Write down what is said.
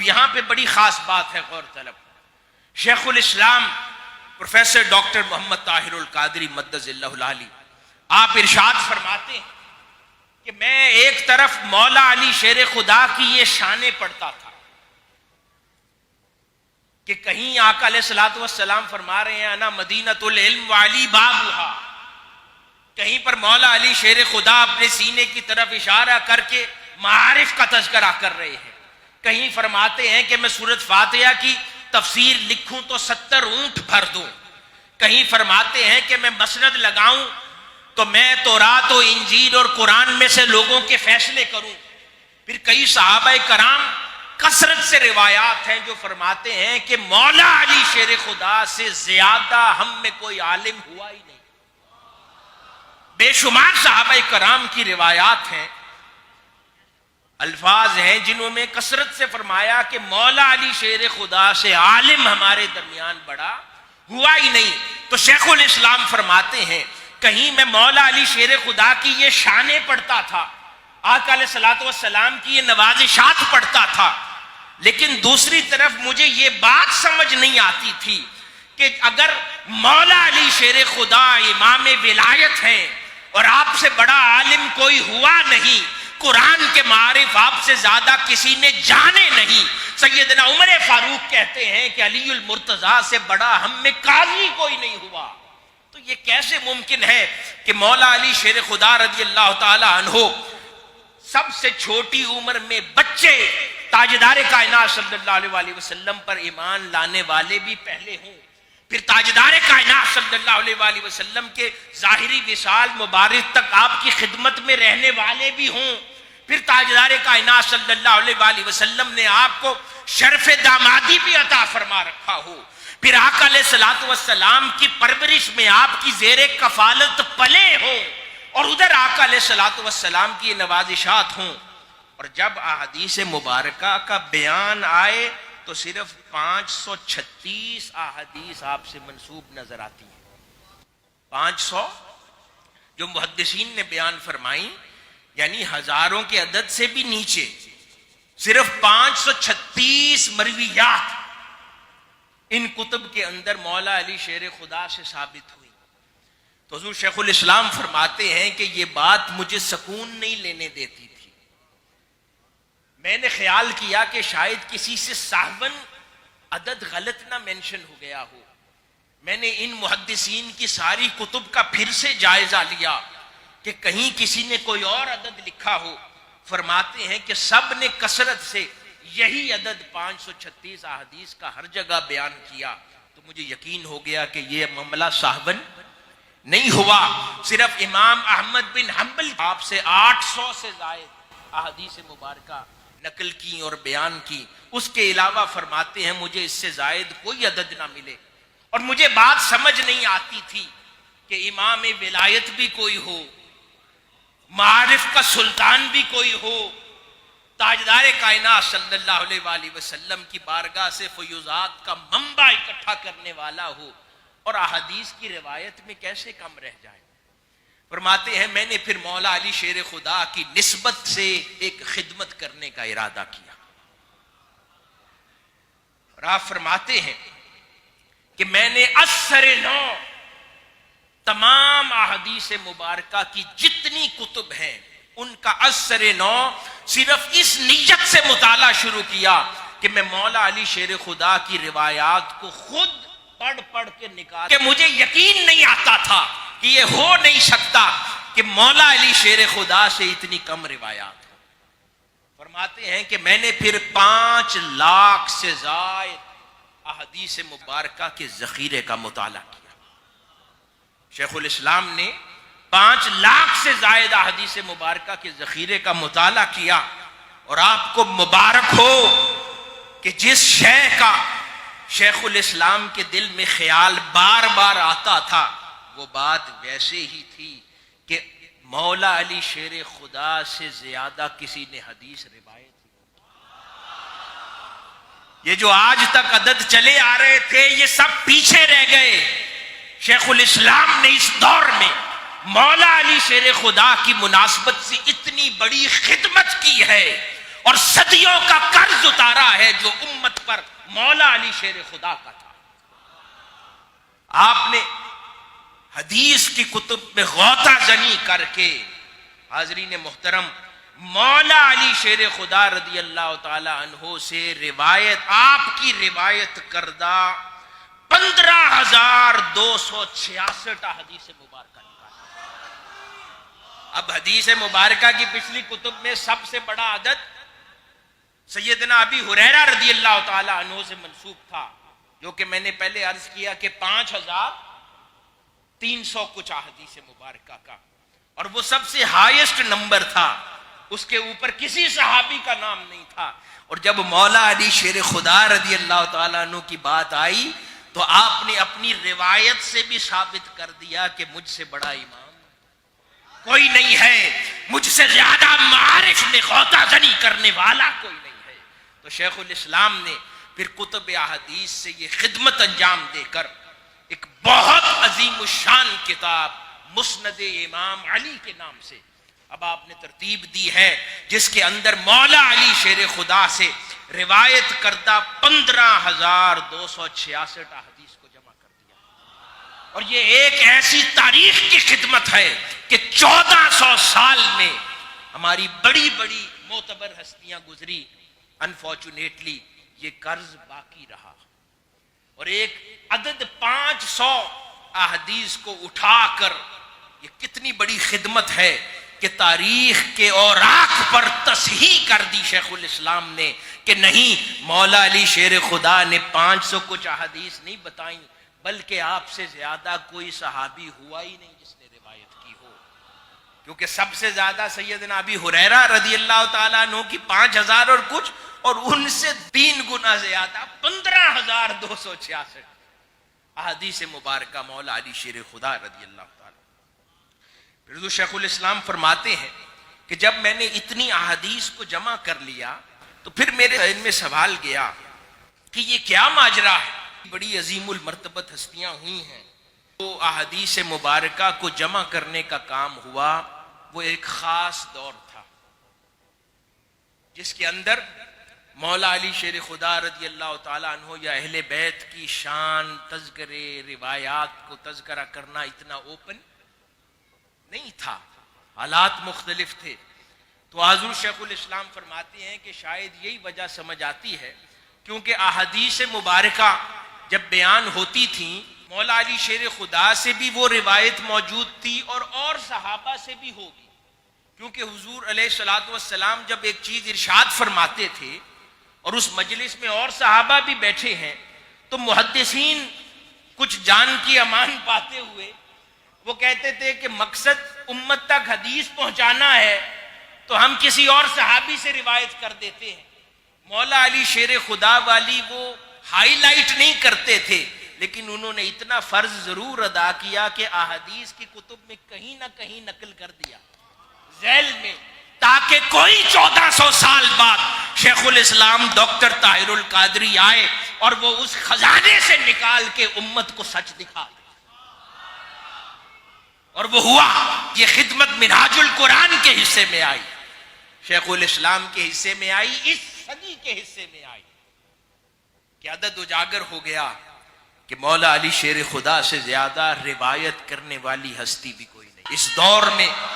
اب یہاں پہ بڑی خاص بات ہے غور طلب. شیخ الاسلام پروفیسر ڈاکٹر محمد طاہر القادری مدظ اللہ العالی آپ ارشاد فرماتے ہیں کہ میں ایک طرف مولا علی شیر خدا کی یہ شانیں پڑھتا تھا کہ کہیں آقا علیہ الصلوۃ والسلام فرما رہے ہیں انا مدینۃ العلم وعلی بابھا، کہیں پر مولا علی شیر خدا اپنے سینے کی طرف اشارہ کر کے معارف کا تذکرہ کر رہے ہیں، کہیں فرماتے ہیں کہ میں سورۃ فاتحہ کی تفسیر لکھوں تو 70 اونٹ بھر دوں، کہیں فرماتے ہیں کہ میں مسند لگاؤں تو میں تورات و انجیل اور قرآن میں سے لوگوں کے فیصلے کروں. پھر کئی صحابہ کرام کثرت سے روایات ہیں جو فرماتے ہیں کہ مولا علی شیر خدا سے زیادہ ہم میں کوئی عالم ہوا ہی نہیں. بے شمار صحابہ کرام کی روایات ہیں، الفاظ ہیں جنہوں میں کثرت سے فرمایا کہ مولا علی شیر خدا سے عالم ہمارے درمیان بڑا ہوا ہی نہیں. تو شیخ الاسلام فرماتے ہیں کہیں میں مولا علی شیر خدا کی یہ شانیں پڑھتا تھا، آقا علیہ الصلوۃ والسلام کی یہ نوازشات پڑھتا تھا، لیکن دوسری طرف مجھے یہ بات سمجھ نہیں آتی تھی کہ اگر مولا علی شیر خدا امام ولایت ہیں اور آپ سے بڑا عالم کوئی ہوا نہیں، قرآن کے معارف آپ سے زیادہ کسی نے جانے نہیں، سیدنا عمر فاروق کہتے ہیں کہ علی المرتضیٰ سے بڑا ہم میں قاضی کوئی نہیں ہوا، تو یہ کیسے ممکن ہے کہ مولا علی شیر خدا رضی اللہ تعالی عنہ سب سے چھوٹی عمر میں بچے تاجدار کائنات صلی اللہ علیہ وآلہ وسلم پر ایمان لانے والے بھی پہلے ہوں، پھر تاجدار کائنات صلی اللہ علیہ وآلہ وسلم کے ظاہری وصال مبارک تک آپ کی خدمت میں رہنے والے بھی ہوں، پھر تاجدار کائنات صلی اللہ علیہ وآلہ وسلم نے آپ کو شرف دامادی بھی عطا فرما رکھا ہو، پھر آقا علیہ الصلوۃ والسلام کی پرورش میں آپ کی زیر کفالت پلے ہوں، اور ادھر آقا علیہ الصلوۃ والسلام کی نوازشات ہوں، اور جب احادیث مبارکہ کا بیان آئے تو صرف 536 احادیث آپ سے منسوب نظر آتی ہیں. 500 جو محدثین نے بیان فرمائی، یعنی ہزاروں کے عدد سے بھی نیچے، صرف 536 مرویات ان کتب کے اندر مولا علی شیر خدا سے ثابت ہوئی. تو حضور شیخ الاسلام فرماتے ہیں کہ یہ بات مجھے سکون نہیں لینے دیتی تھی. میں نے خیال کیا کہ شاید کسی سے سہون عدد غلط نہ مینشن ہو گیا ہو. میں نے ان محدثین کی ساری کتب کا پھر سے جائزہ لیا کہ کہیں کسی نے کوئی اور عدد لکھا ہو. فرماتے ہیں کہ سب نے کثرت سے یہی عدد 536 احادیث کا ہر جگہ بیان کیا. تو مجھے یقین ہو گیا کہ یہ معاملہ سہون نہیں ہوا. صرف امام احمد بن حنبل آپ سے 800 سے زائد احادیث مبارکہ نقل کی اور بیان کی. اس کے علاوہ فرماتے ہیں مجھے اس سے زائد کوئی عدد نہ ملے، اور مجھے بات سمجھ نہیں آتی تھی کہ امام ولایت بھی کوئی ہو، معارف کا سلطان بھی کوئی ہو، تاجدار کائنات صلی اللہ علیہ وآلہ وسلم کی بارگاہ سے فیوزات کا منبع اکٹھا کرنے والا ہو، اور احادیث کی روایت میں کیسے کم رہ جائے. فرماتے ہیں میں نے پھر مولا علی شیر خدا کی نسبت سے ایک خدمت کرنے کا ارادہ کیا. اور آپ فرماتے ہیں کہ میں نے اثر نو تمام احادیث مبارکہ کی جتنی کتب ہیں ان کا اثر نو صرف اس نیت سے مطالعہ شروع کیا کہ میں مولا علی شیر خدا کی روایات کو خود پڑھ پڑھ کے نکال کہ مجھے یقین نہیں آتا تھا کہ یہ ہو نہیں سکتا کہ مولا علی شیر خدا سے اتنی کم روایات ہوں. فرماتے ہیں کہ میں نے پھر 5 لاکھ سے زائد احادیث مبارکہ کے ذخیرے کا مطالعہ کیا. شیخ الاسلام نے 5 لاکھ سے زائد احادیث مبارکہ کے ذخیرے کا مطالعہ کیا. اور آپ کو مبارک ہو کہ جس شیخ کا شیخ الاسلام کے دل میں خیال بار بار آتا تھا وہ بات ویسے ہی تھی کہ مولا علی شیر خدا سے زیادہ کسی نے حدیث روایت کی. یہ جو آج تک عدد چلے آ رہے تھے یہ سب پیچھے رہ گئے. شیخ الاسلام نے اس دور میں مولا علی شیر خدا کی مناسبت سے اتنی بڑی خدمت کی ہے اور صدیوں کا قرض اتارا ہے جو امت پر مولا علی شیر خدا کا تھا۔ آپ نے حدیث کی کتب میں غوطہ زنی کر کے حاضرین محترم مولا علی شیر خدا رضی اللہ تعالی عنہ سے روایت، آپ کی روایت کردہ 15,266 حدیث مبارکہ نکالی۔ اب حدیث مبارکہ کی پچھلی کتب میں سب سے بڑا عدد سیدنا ابی ہریرہ رضی اللہ تعالی عنہ سے منسوب تھا، جو کہ میں نے پہلے عرض کیا کہ 5,300 کچھ احادیث مبارکہ کا، اور وہ سب سے ہائیسٹ نمبر تھا، اس کے اوپر کسی صحابی کا نام نہیں تھا۔ اور جب مولا علی شیر خدا رضی اللہ تعالیٰ عنہ کی بات آئی تو آپ نے اپنی روایت سے بھی ثابت کر دیا کہ مجھ سے بڑا امام کوئی نہیں ہے، مجھ سے زیادہ معارف میں غوطہ زنی کرنے والا کوئی نہیں ہے۔ تو شیخ الاسلام نے پھر کتب احادیث سے یہ خدمت انجام دے کر ایک بہت عظیم الشان کتاب مسند امام علی کے نام سے اب آپ نے ترتیب دی ہے، جس کے اندر مولا علی شیر خدا سے روایت کردہ 15,266 احادیث کو جمع کر دیا۔ اور یہ ایک ایسی تاریخ کی خدمت ہے کہ 1400 سال میں ہماری بڑی بڑی معتبر ہستیاں گزری، انفارچونیٹلی یہ قرض باقی رہا۔ اور ایک عدد 500 احادیث کو اٹھا کر یہ کتنی بڑی خدمت ہے کہ تاریخ کے اوراق پر تصحیح کر دی شیخ الاسلام نے کہ نہیں، مولا علی شیر خدا نے 500 کچھ احادیث نہیں بتائیں، بلکہ آپ سے زیادہ کوئی صحابی ہوا ہی نہیں جس نے روایت کی ہو، کیونکہ سب سے زیادہ سیدنا ابی ہریرہ رضی اللہ تعالیٰ عنہ کی 5,000 اور کچھ، اور ان سے 3 گنا زیادہ 15,266 احادیث مبارکہ مولا علی شیر خدا رضی اللہ تعالیٰ۔ پھر شیخ الاسلام فرماتے ہیں کہ جب میں نے اتنی احادیث کو جمع کر لیا تو پھر میرے ذہن میں سوال گیا کہ یہ کیا ماجرا ہے؟ بڑی عظیم المرتبت ہستیاں ہوئی ہیں، تو احادیث مبارکہ کو جمع کرنے کا کام ہوا، وہ ایک خاص دور تھا جس کے اندر مولا علی شیر خدا رضی اللہ تعالیٰ عنہ یا اہل بیت کی شان، تذکرے، روایات کو تذکرہ کرنا اتنا اوپن نہیں تھا، حالات مختلف تھے۔ تو حضور شیخ الاسلام فرماتے ہیں کہ شاید یہی وجہ سمجھ آتی ہے کیونکہ احادیث مبارکہ جب بیان ہوتی تھیں، مولا علی شیر خدا سے بھی وہ روایت موجود تھی اور صحابہ سے بھی ہوگی، کیونکہ حضور علیہ الصلوۃ والسلام جب ایک چیز ارشاد فرماتے تھے اور اس مجلس میں اور صحابہ بھی بیٹھے ہیں تو محدثین کچھ جان کی امان پاتے ہوئے وہ کہتے تھے کہ مقصد امت تک حدیث پہنچانا ہے تو ہم کسی اور صحابی سے روایت کر دیتے ہیں۔ مولا علی شیر خدا والی وہ ہائی لائٹ نہیں کرتے تھے، لیکن انہوں نے اتنا فرض ضرور ادا کیا کہ احادیث کی کتب میں کہیں نہ کہیں نقل کر دیا ذیل میں، تاکہ کوئی 1400 سال بعد شیخ الاسلام ڈاکٹر طاہر القادری آئے اور وہ اس خزانے سے نکال کے امت کو سچ دکھا دے۔ اور وہ ہوا، یہ خدمت منہاج القرآن کے حصے میں آئی، شیخ الاسلام کے حصے میں آئی، اس صدی کے حصے میں آئی کہ عدد اجاگر ہو گیا کہ مولا علی شیر خدا سے زیادہ روایت کرنے والی ہستی بھی کوئی نہیں اس دور میں۔